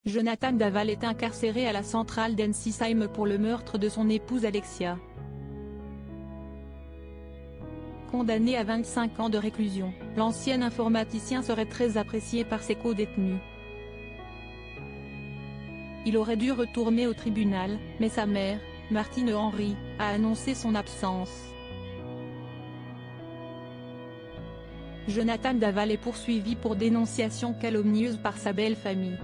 Jonathan Daval est incarcéré à la centrale d'Ensisheim pour le meurtre de son épouse Alexia. Condamné à 25 ans de réclusion, l'ancien informaticien serait très apprécié par ses co-détenus. Il aurait dû retourner au tribunal, mais sa mère, Martine Henry, a annoncé son absence. Jonathan Daval est poursuivi pour dénonciation calomnieuse par sa belle famille.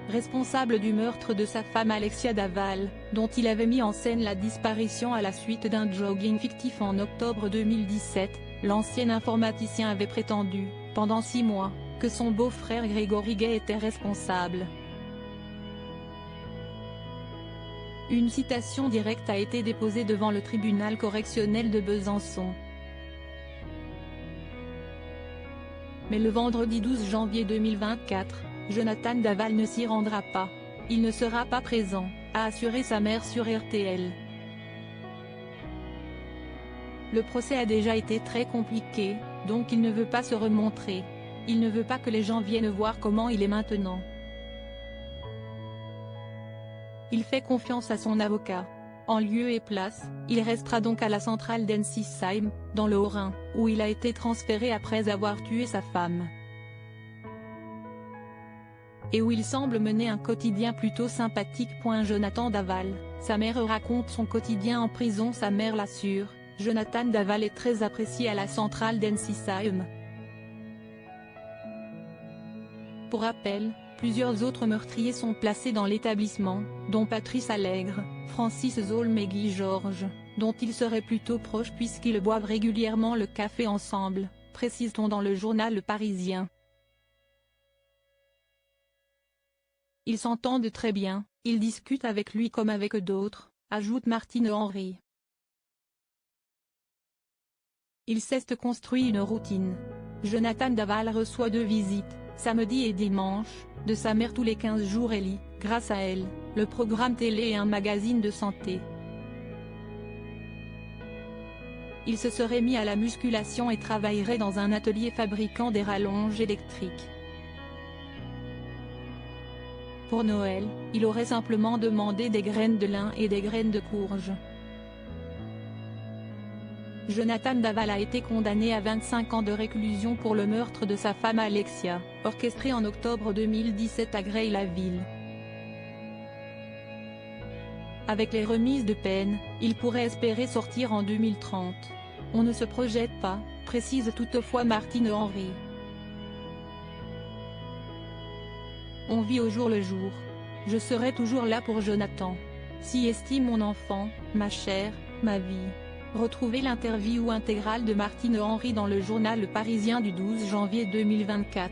Responsable du meurtre de sa femme Alexia Daval, dont il avait mis en scène la disparition à la suite d'un jogging fictif en octobre 2017, l'ancien informaticien avait prétendu, pendant 6 mois, que son beau-frère Grégory Gay était responsable. Une citation directe a été déposée devant le tribunal correctionnel de Besançon. Mais le vendredi 12 janvier 2024, Jonathan Daval ne s'y rendra pas. Il ne sera pas présent, a assuré sa mère sur RTL. Le procès a déjà été très compliqué, donc il ne veut pas se remontrer. Il ne veut pas que les gens viennent voir comment il est maintenant. Il fait confiance à son avocat. En lieu et place, il restera donc à la centrale d'Ensisheim, dans le Haut-Rhin, où il a été transféré après avoir tué sa femme. Et où il semble mener un quotidien plutôt sympathique. Jonathan Daval, sa mère raconte son quotidien en prison. Sa mère l'assure, Jonathan Daval est très apprécié à la centrale d'Ensisheim. Pour rappel, plusieurs autres meurtriers sont placés dans l'établissement, dont Patrice Allègre, Francis Zolm et Guy Georges, dont ils seraient plutôt proches puisqu'ils boivent régulièrement le café ensemble, précise-t-on dans le journal Le Parisien. Ils s'entendent très bien, ils discutent avec lui comme avec d'autres, ajoute Martine Henry. Il s'est construit une routine. Jonathan Daval reçoit 2 visites, samedi et dimanche, de sa mère tous les 15 jours et lit, grâce à elle, le programme télé et un magazine de santé. Il se serait mis à la musculation et travaillerait dans un atelier fabriquant des rallonges électriques. Pour Noël, il aurait simplement demandé des graines de lin et des graines de courge. Jonathan Daval a été condamné à 25 ans de réclusion pour le meurtre de sa femme Alexia, orchestré en octobre 2017 à Gray-la-Ville. Avec les remises de peine, il pourrait espérer sortir en 2030. On ne se projette pas, précise toutefois Martine Henry. On vit au jour le jour. Je serai toujours là pour Jonathan. Si estime mon enfant, ma chair, ma vie. Retrouvez l'interview intégrale de Martine Henry dans le journal Le Parisien du 12 janvier 2024.